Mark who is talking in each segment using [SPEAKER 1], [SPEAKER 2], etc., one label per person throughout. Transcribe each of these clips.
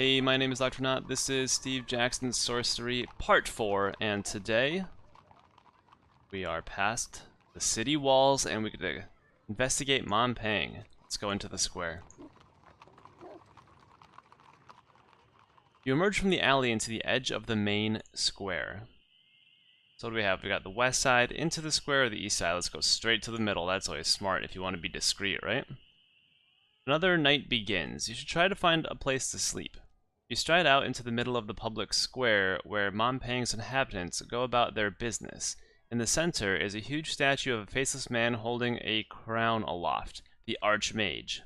[SPEAKER 1] Hey, my name is Dr. Nought. This is Steve Jackson's Sorcery Part 4, and today we are past the city walls and we get to investigate Montpang. Let's go into the square. You emerge from the alley into the edge of the main square. So what do we have? We got the west side into the square or the east side. Let's go straight to the middle. That's always smart if you want to be discreet, right? Another night begins. You should try to find a place to sleep. You stride out into the middle of the public square where Montpang's inhabitants go about their business. In the center is a huge statue of a faceless man holding a crown aloft, the Archmage.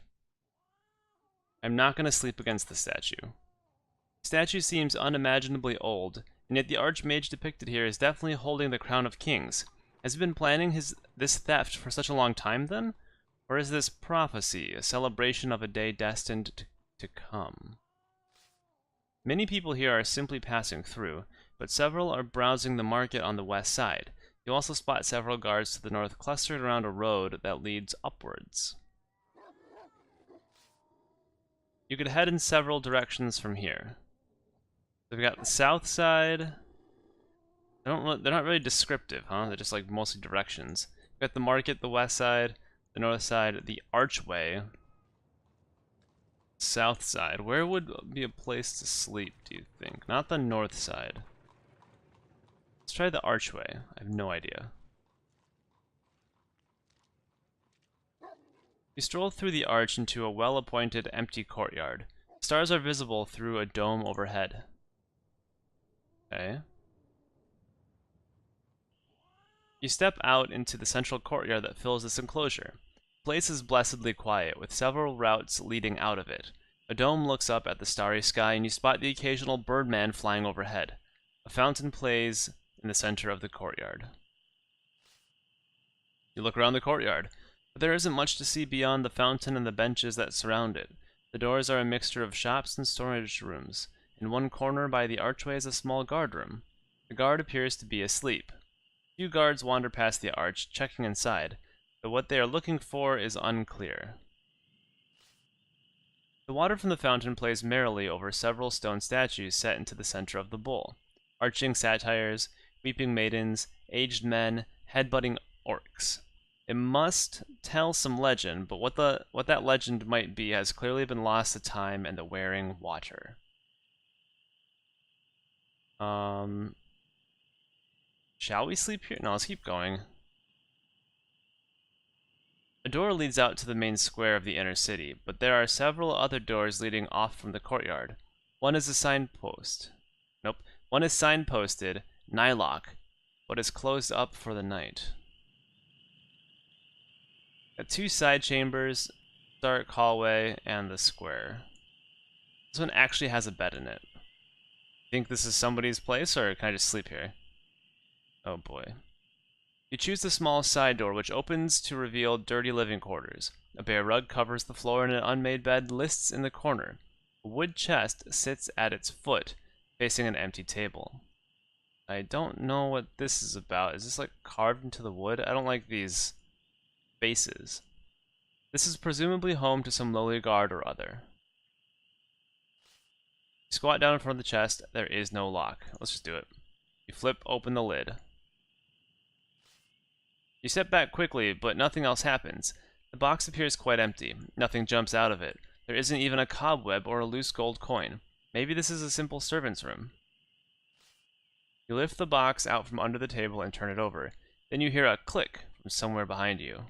[SPEAKER 1] I'm not going to sleep against the statue. The statue seems unimaginably old, and yet the Archmage depicted here is definitely holding the crown of kings. Has he been planning this theft for such a long time then? Or is this prophecy, a celebration of a day destined to come? Many people here are simply passing through, but several are browsing the market on the west side. You also spot several guards to the north clustered around a road that leads upwards. You could head in several directions from here. So we've got the south side. They're not really descriptive, huh? They're just like mostly directions. We've got the market, the west side, the north side, the archway. South side. Where would be a place to sleep, do you think? Not the north side. Let's try the archway. I have no idea. You stroll through the arch into a well-appointed empty courtyard. Stars are visible through a dome overhead. Okay. You step out into the central courtyard that fills this enclosure. The place is blessedly quiet, with several routes leading out of it. A dome looks up at the starry sky, and you spot the occasional birdman flying overhead. A fountain plays in the center of the courtyard. You look around the courtyard, but there isn't much to see beyond the fountain and the benches that surround it. The doors are a mixture of shops and storage rooms. In one corner by the archway is a small guard room. The guard appears to be asleep. A few guards wander past the arch, checking inside, but what they are looking for is unclear. The water from the fountain plays merrily over several stone statues set into the center of the bowl. Arching satyrs, weeping maidens, aged men, headbutting orcs. It must tell some legend, but what that legend might be has clearly been lost to time and the wearing water. Shall we sleep here? No, let's keep going. A door leads out to the main square of the inner city, but there are several other doors leading off from the courtyard. One is a signpost. Nope. One is signposted, Nylock, but is closed up for the night. Got two side chambers, dark hallway, and the square. This one actually has a bed in it. Think this is somebody's place, or can I just sleep here? Oh boy. You choose the small side door, which opens to reveal dirty living quarters. A bare rug covers the floor, and an unmade bed lists in the corner. A wood chest sits at its foot, facing an empty table. I don't know what this is about. Is this like carved into the wood? I don't like these faces. This is presumably home to some lowly guard or other. You squat down in front of the chest. There is no lock. Let's just do it. You flip open the lid. You step back quickly, but nothing else happens. The box appears quite empty. Nothing jumps out of it. There isn't even a cobweb or a loose gold coin. Maybe this is a simple servant's room. You lift the box out from under the table and turn it over. Then you hear a click from somewhere behind you.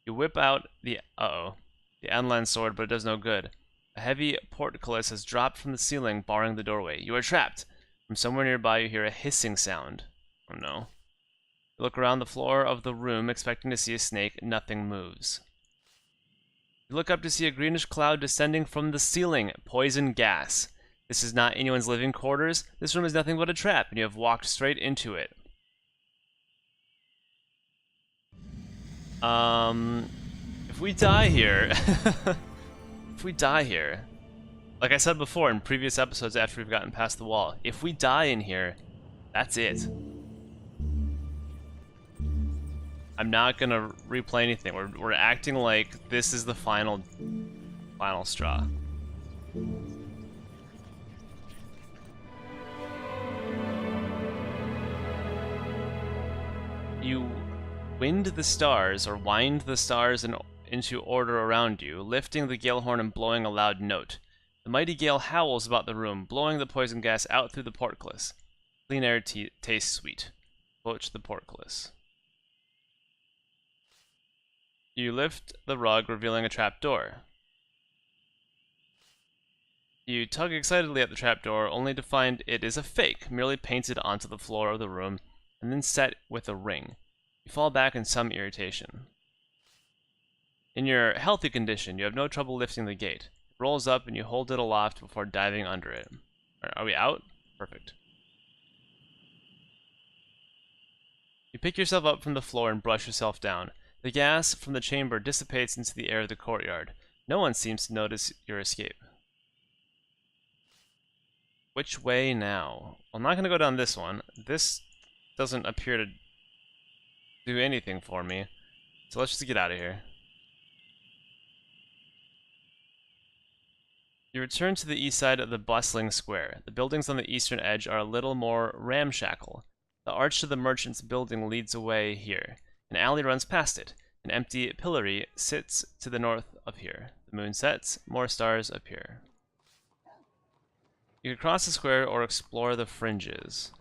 [SPEAKER 1] You whip out the Anlan sword, but it does no good. A heavy portcullis has dropped from the ceiling, barring the doorway. You are trapped. From somewhere nearby you hear a hissing sound. Oh no. You look around the floor of the room, expecting to see a snake. Nothing moves. You look up to see a greenish cloud descending from the ceiling. Poison gas. This is not anyone's living quarters. This room is nothing but a trap, and you have walked straight into it. If we die here... if we die here... Like I said before in previous episodes after we've gotten past the wall, if we die in here, that's it. I'm not gonna replay anything. We're acting like this is the final straw. You wind the stars, or wind the stars into order around you, lifting the gale horn and blowing a loud note. The mighty gale howls about the room, blowing the poison gas out through the portcullis. Clean air tastes sweet. Approach the portcullis. You lift the rug, revealing a trapdoor. You tug excitedly at the trapdoor, only to find it is a fake, merely painted onto the floor of the room, and then set with a ring. You fall back in some irritation. In your healthy condition, you have no trouble lifting the gate. It rolls up and you hold it aloft before diving under it. Are we out? Perfect. You pick yourself up from the floor and brush yourself down. The gas from the chamber dissipates into the air of the courtyard. No one seems to notice your escape. Which way now? I'm not going to go down this one. This doesn't appear to do anything for me. So let's just get out of here. You return to the east side of the bustling square. The buildings on the eastern edge are a little more ramshackle. The arch to the merchant's building leads away here. An alley runs past it. An empty pillory sits to the north of here. The moon sets. More stars appear. You can cross the square or explore the fringes.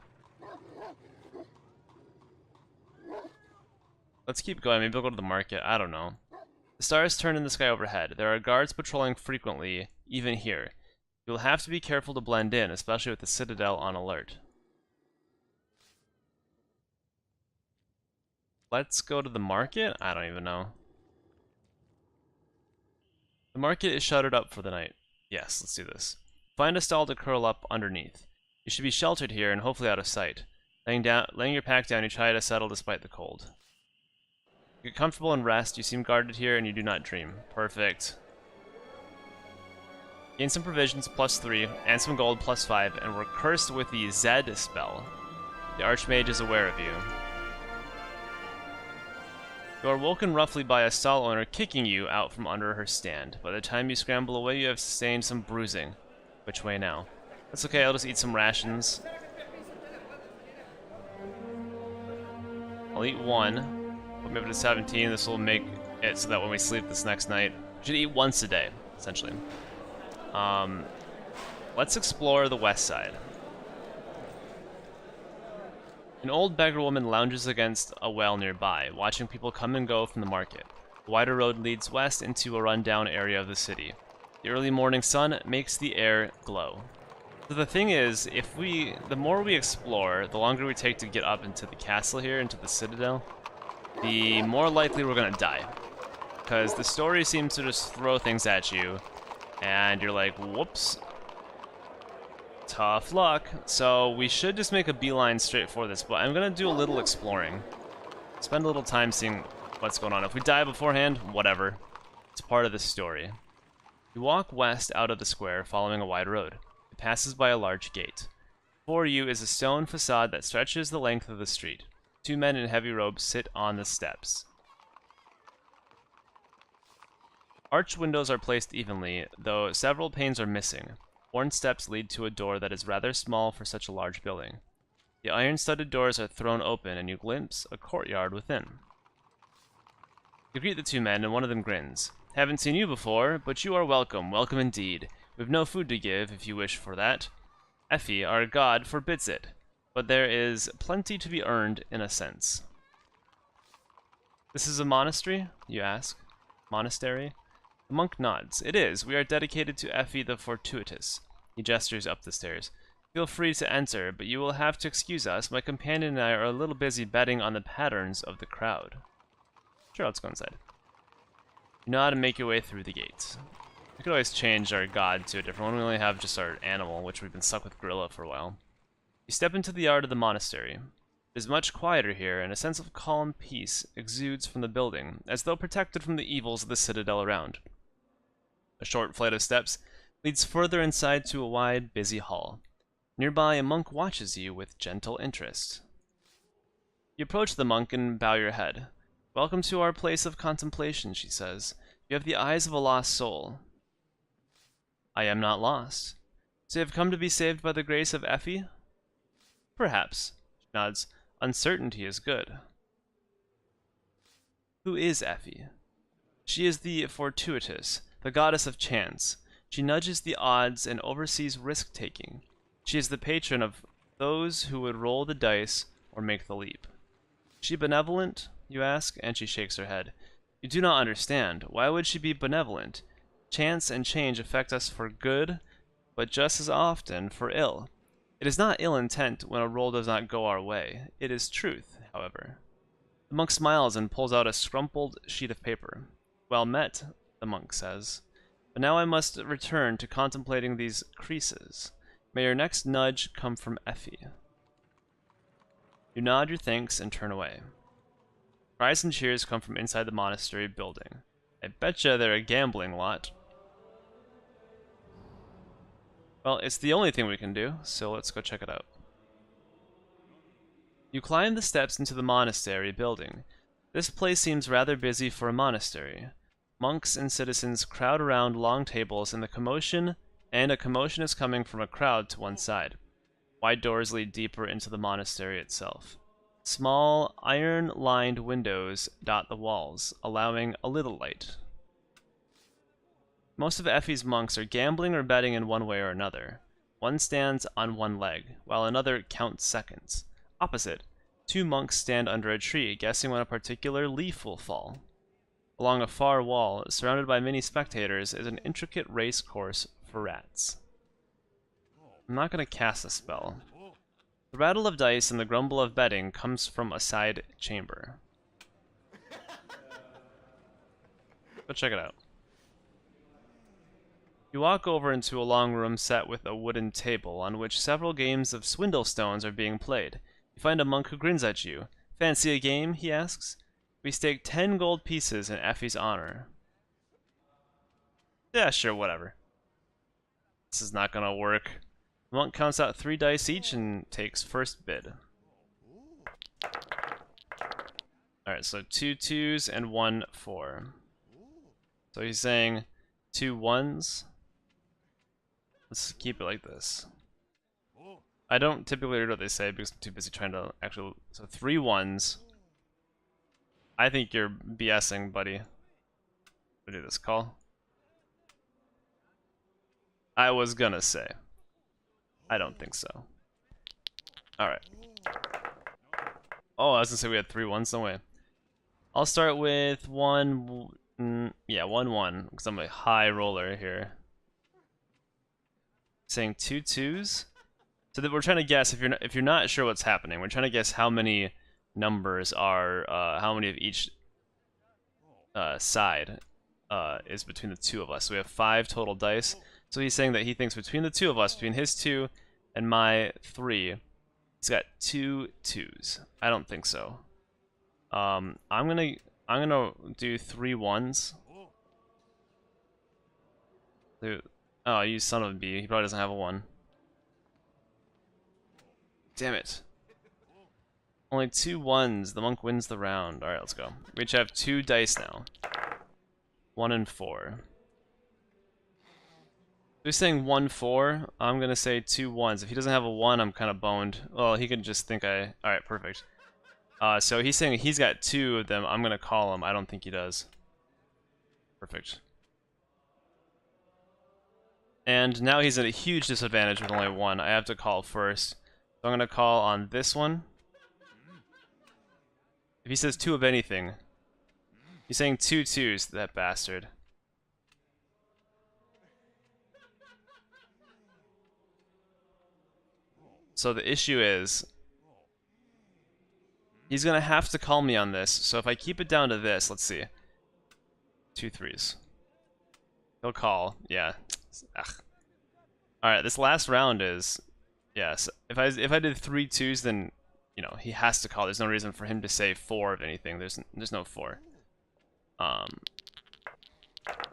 [SPEAKER 1] Let's keep going. Maybe we'll go to the market. I don't know. The stars turn in the sky overhead. There are guards patrolling frequently, even here. You will have to be careful to blend in, especially with the Citadel on alert. Let's go to the market? I don't even know. The market is shuttered up for the night. Yes, let's do this. Find a stall to curl up underneath. You should be sheltered here and hopefully out of sight. Laying your pack down, you try to settle despite the cold. You get comfortable and rest. You seem guarded here and you do not dream. Perfect. Gain some provisions, +3, and some gold, +5, and we're cursed with the Zed spell. The Archmage is aware of you. You are woken roughly by a stall owner kicking you out from under her stand. By the time you scramble away, you have sustained some bruising. Which way now? That's okay, I'll just eat some rations. I'll eat one. Put me up to 17. This will make it so that when we sleep this next night, we should eat once a day, essentially. Let's explore the west side. An old beggar woman lounges against a well nearby, watching people come and go from the market. A wider road leads west into a rundown area of the city. The early morning sun makes the air glow. So the thing is, the more we explore, the longer we take to get up into the castle here, into the Citadel, the more likely we're gonna die. Because the story seems to just throw things at you, and you're like, whoops. Tough luck. So we should just make a beeline straight for this, but I'm gonna do a little exploring. Spend a little time seeing what's going on. If we die beforehand, whatever. It's part of the story. You walk west out of the square, following a wide road. It passes by a large gate. Before you is a stone facade that stretches the length of the street. Two men in heavy robes sit on the steps. Arch windows are placed evenly, though several panes are missing. Worn steps lead to a door that is rather small for such a large building. The iron-studded doors are thrown open, and you glimpse a courtyard within. You greet the two men, and one of them grins. Haven't seen you before, but you are welcome, welcome indeed. We've no food to give, if you wish for that. Effe, our god, forbids it, but there is plenty to be earned in a sense. This is a monastery, you ask? Monastery? The monk nods. It is. We are dedicated to Effe the Fortuitous. He gestures up the stairs. Feel free to enter, but you will have to excuse us. My companion and I are a little busy betting on the patterns of the crowd. Sure, let's go inside. You know how to make your way through the gates. We could always change our god to a different one. We only have just our animal, which we've been stuck with gorilla for a while. You step into the yard of the monastery. It is much quieter here, and a sense of calm peace exudes from the building, as though protected from the evils of the citadel around. A short flight of steps leads further inside to a wide, busy hall. Nearby, a monk watches you with gentle interest. You approach the monk and bow your head. Welcome to our place of contemplation, she says. You have the eyes of a lost soul. I am not lost. So you have come to be saved by the grace of Effie? Perhaps. She nods. Uncertainty is good. Who is Effie? She is the fortuitous, the goddess of chance. She nudges the odds and oversees risk-taking. She is the patron of those who would roll the dice or make the leap. Is she benevolent, you ask, and she shakes her head. You do not understand. Why would she be benevolent? Chance and change affect us for good, but just as often for ill. It is not ill intent when a roll does not go our way. It is truth, however. The monk smiles and pulls out a scrumpled sheet of paper. Well met, the monk says. But now I must return to contemplating these creases. May your next nudge come from Effie. You nod your thanks and turn away. Cries and cheers come from inside the monastery building. I betcha they're a gambling lot. Well, it's the only thing we can do, so let's go check it out. You climb the steps into the monastery building. This place seems rather busy for a monastery. Monks and citizens crowd around long tables, and a commotion is coming from a crowd to one side. Wide doors lead deeper into the monastery itself. Small, iron-lined windows dot the walls, allowing a little light. Most of Effie's monks are gambling or betting in one way or another. One stands on one leg, while another counts seconds. Opposite, two monks stand under a tree, guessing when a particular leaf will fall. Along a far wall, surrounded by many spectators, is an intricate race course for rats. I'm not going to cast a spell. The rattle of dice and the grumble of betting comes from a side chamber. Go check it out. You walk over into a long room set with a wooden table on which several games of swindle stones are being played. You find a monk who grins at you. Fancy a game? He asks. We stake 10 gold pieces in Effie's honor. Yeah, sure, whatever. This is not gonna work. The monk counts out 3 dice each and takes first bid. Alright, so 2 2s and 1 4. So he's saying 2 1s. Let's keep it like this. I don't typically read what they say because I'm too busy trying to actually... So 3 1s. I think you're BSing, buddy. We'll do this call. I was gonna say. I don't think so. Alright. Oh, I was gonna say we had 3 1s, no way. I'll start with 1... yeah, 1 1, because I'm a high roller here. Saying 2 2s. So that we're trying to guess, if you're not sure what's happening, we're trying to guess how many numbers are, how many of each side is between the two of us. So we have 5 total dice. So he's saying that he thinks between the two of us, between his 2 and my 3, he's got 2 2s. I don't think so. I'm gonna do 3 1s. Oh, you son of a bee. He probably doesn't have a 1. Damn it. Only 2 1s. The monk wins the round. Alright, let's go. We each have 2 dice now. 1 and 4. If he's saying 1 4, I'm gonna say 2 1s. If he doesn't have a 1, I'm kind of boned. Well, he could just think I... Alright, perfect. So he's saying he's got 2 of them. I'm gonna call him. I don't think he does. Perfect. And now he's at a huge disadvantage with only 1. I have to call first. So I'm going to call on this one. If he says 2 of anything, he's saying 2 2s, that bastard. So the issue is, he's going to have to call me on this. So if I keep it down to this, let's see. 2 3s. He'll call, yeah. Ugh. Alright, this last round is... Yes, if I did 3 2s, then, you know, he has to call. There's no reason for him to say 4 of anything. There's no 4.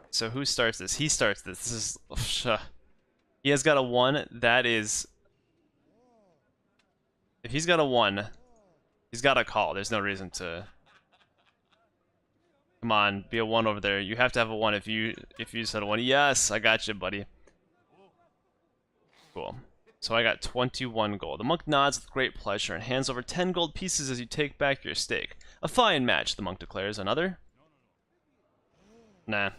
[SPEAKER 1] So who starts this? He starts this. This is... He has got a 1. That is... If he's got a 1, he's got to call. There's no reason to... Come on, be a 1 over there. You have to have a 1 if you said a 1. Yes, I got you, buddy. Cool. So I got 21 gold. The monk nods with great pleasure and hands over 10 gold pieces as you take back your stake. A fine match, the monk declares. Another? Nah.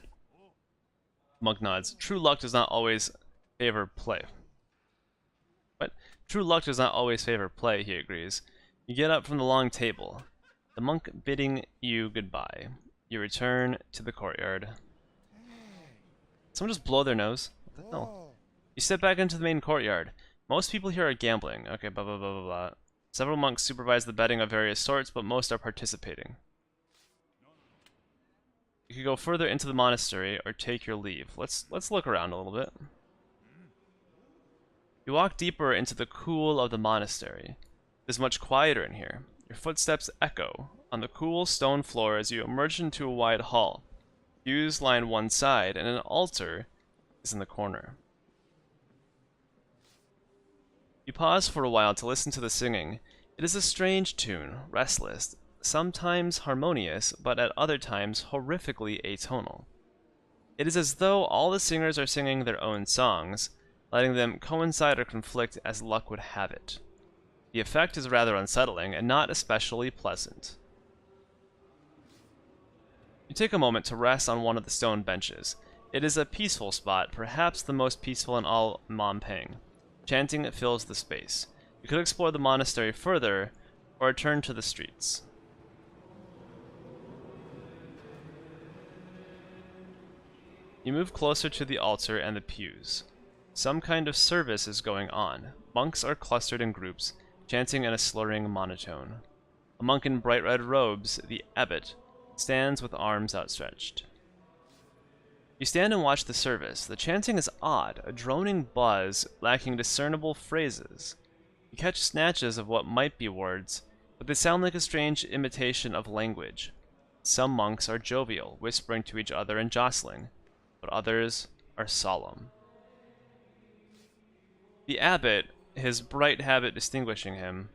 [SPEAKER 1] Monk nods. True luck does not always favor play. What? True luck does not always favor play, he agrees. You get up from the long table, the monk bidding you goodbye. You return to the courtyard. Someone just blow their nose? What the hell? You step back into the main courtyard. Most people here are gambling. Okay, blah blah blah blah blah. Several monks supervise the betting of various sorts, but most are participating. You could go further into the monastery or take your leave. Let's look around a little bit. You walk deeper into the cool of the monastery. It is much quieter in here. Your footsteps echo on the cool stone floor as you emerge into a wide hall. Pews line one side, and an altar is in the corner. You pause for a while to listen to the singing. It is a strange tune, restless, sometimes harmonious, but at other times horrifically atonal. It is as though all the singers are singing their own songs, letting them coincide or conflict as luck would have it. The effect is rather unsettling and not especially pleasant. You take a moment to rest on one of the stone benches. It is a peaceful spot, perhaps the most peaceful in all Mompang. Chanting fills the space. You could explore the monastery further, or return to the streets. You move closer to the altar and the pews. Some kind of service is going on. Monks are clustered in groups, chanting in a slurring monotone. A monk in bright red robes, the abbot, stands with arms outstretched. You stand and watch the service. The chanting is odd, a droning buzz lacking discernible phrases. You catch snatches of what might be words, but they sound like a strange imitation of language. Some monks are jovial, whispering to each other and jostling, but others are solemn. The abbot, his bright habit distinguishing him,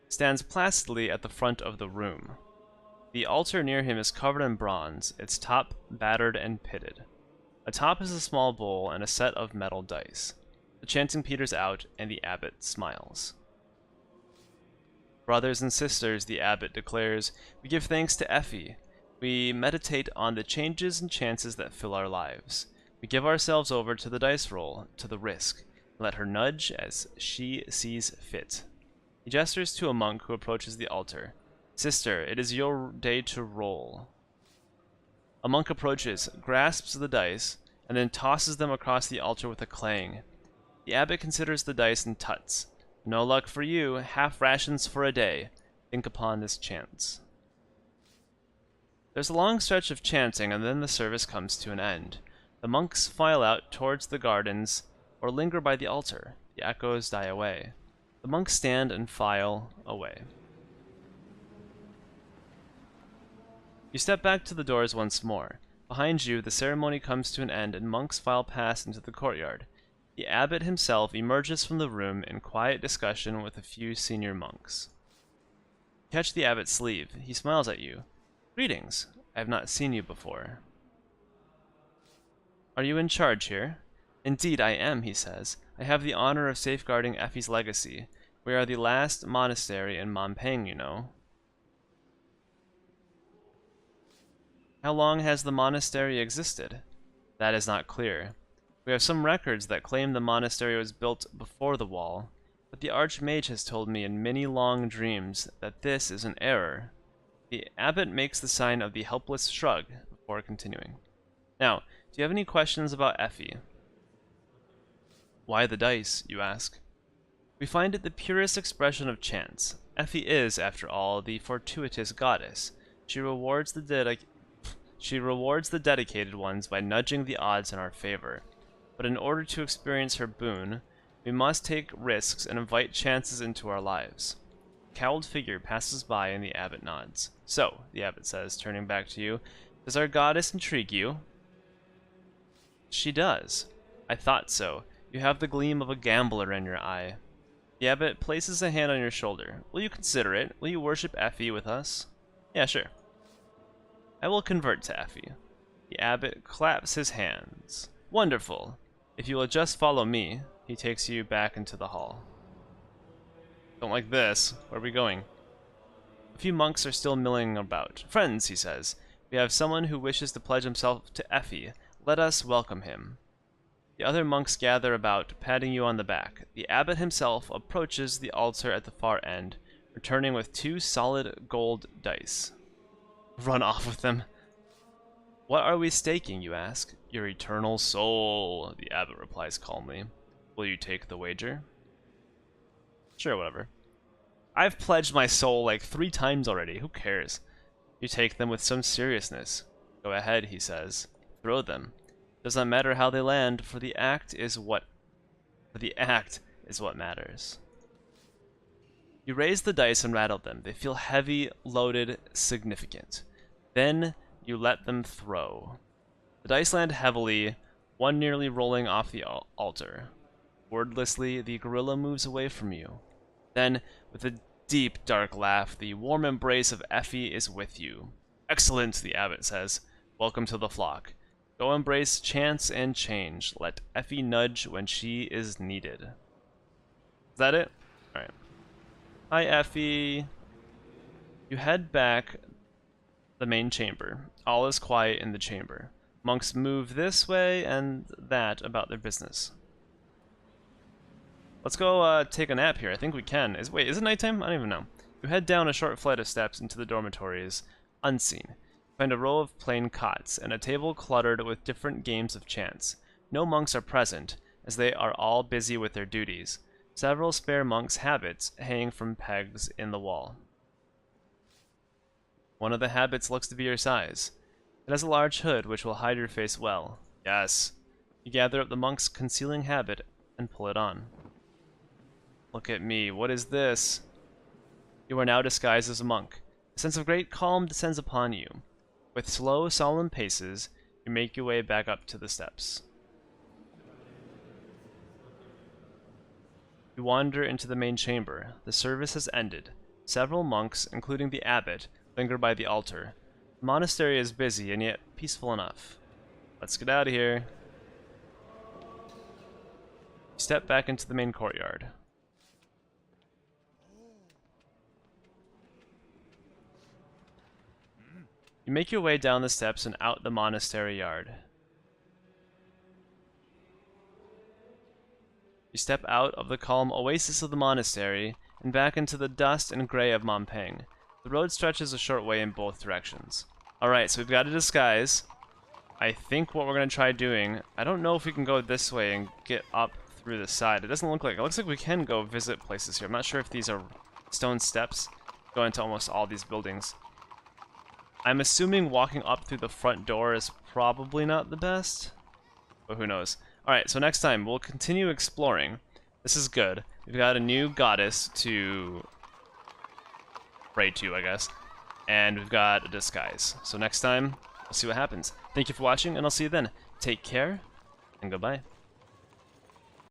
[SPEAKER 1] stands placidly at the front of the room. The altar near him is covered in bronze, its top battered and pitted. Atop is a small bowl and a set of metal dice. The chanting peters out, and the abbot smiles. Brothers and sisters, the abbot declares, we give thanks to Effe. We meditate on the changes and chances that fill our lives. We give ourselves over to the dice roll, to the risk, and let her nudge as she sees fit. He gestures to a monk who approaches the altar. Sister, it is your day to roll. A monk approaches, grasps the dice, and then tosses them across the altar with a clang. The abbot considers the dice and tuts. No luck for you, half rations for a day. Think upon this chance. There's a long stretch of chanting, and then the service comes to an end. The monks file out towards the gardens, or linger by the altar. The echoes die away. The monks stand and file away. You step back to the doors once more. Behind you, the ceremony comes to an end and monks file past into the courtyard. The abbot himself emerges from the room in quiet discussion with a few senior monks. You catch the abbot's sleeve. He smiles at you. Greetings. I have not seen you before. Are you in charge here? Indeed I am, he says. I have the honor of safeguarding Effie's legacy. We are the last monastery in Mompang, you know. How long has the monastery existed? That is not clear. We have some records that claim the monastery was built before the wall, but the Archmage has told me in many long dreams that this is an error. The abbot makes the sign of the helpless shrug before continuing. Now, do you have any questions about Effe? Why the dice, you ask? We find it the purest expression of chance. Effe is, after all, the fortuitous goddess. She rewards the dedicated ones by nudging the odds in our favor. But in order to experience her boon, we must take risks and invite chances into our lives. A cowled figure passes by and the abbot nods. So, the abbot says, turning back to you, does our goddess intrigue you? She does. I thought so. You have the gleam of a gambler in your eye. The abbot places a hand on your shoulder. Will you consider it? Will you worship Effe with us? Yeah, sure. I will convert to Effe. The abbot claps his hands. Wonderful. If you will just follow me, he takes you back into the hall. Don't like this. Where are we going? A few monks are still milling about. Friends, he says, we have someone who wishes to pledge himself to Effie. Let us welcome him. The other monks gather about, patting you on the back. The abbot himself approaches the altar at the far end, returning with 2 solid gold dice. Run off with them. What are we staking, you ask? Your eternal soul, the abbot replies calmly. Will you take the wager? Sure, whatever. I've pledged my soul like 3 times already. Who cares? You take them with some seriousness. Go ahead, he says. Throw them. Does not matter how they land, for the act is what matters. You raise the dice and rattle them. They feel heavy, loaded, significant. Then you let them throw. The dice land heavily, one nearly rolling off the altar. Wordlessly, the gorilla moves away from you. Then, with a deep, dark laugh, the warm embrace of Effie is with you. Excellent, the abbot says. Welcome to the flock. Go embrace chance and change. Let Effie nudge when she is needed. Is that it? Alright. Hi, Effie. You head back the main chamber. All is quiet in the chamber. Monks move this way and that about their business. Let's go take a nap here. I think we can. Wait, is it nighttime? I don't even know. You head down a short flight of steps into the dormitories, unseen. You find a row of plain cots and a table cluttered with different games of chance. No monks are present, as they are all busy with their duties. Several spare monks' habits hang from pegs in the wall. One of the habits looks to be your size. It has a large hood which will hide your face well. Yes. You gather up the monk's concealing habit and pull it on. Look at me. What is this? You are now disguised as a monk. A sense of great calm descends upon you. With slow, solemn paces, you make your way back up to the steps. You wander into the main chamber. The service has ended. Several monks, including the abbot, linger by the altar. The monastery is busy and yet peaceful enough. Let's get out of here. You step back into the main courtyard. You make your way down the steps and out the monastery yard. You step out of the calm oasis of the monastery and back into the dust and gray of Montpeng. The road stretches a short way in both directions. Alright, so we've got a disguise. I think what we're going to try doing, I don't know if we can go this way and get up through the side. It doesn't look like it. Looks like we can go visit places here. I'm not sure if these are stone steps going to almost all these buildings. I'm assuming walking up through the front door is probably not the best, but who knows. Alright, so next time we'll continue exploring. This is good. We've got a new goddess to pray to, I guess, and we've got a disguise. So next time, we'll see what happens. Thank you for watching, and I'll see you then. Take care, and goodbye.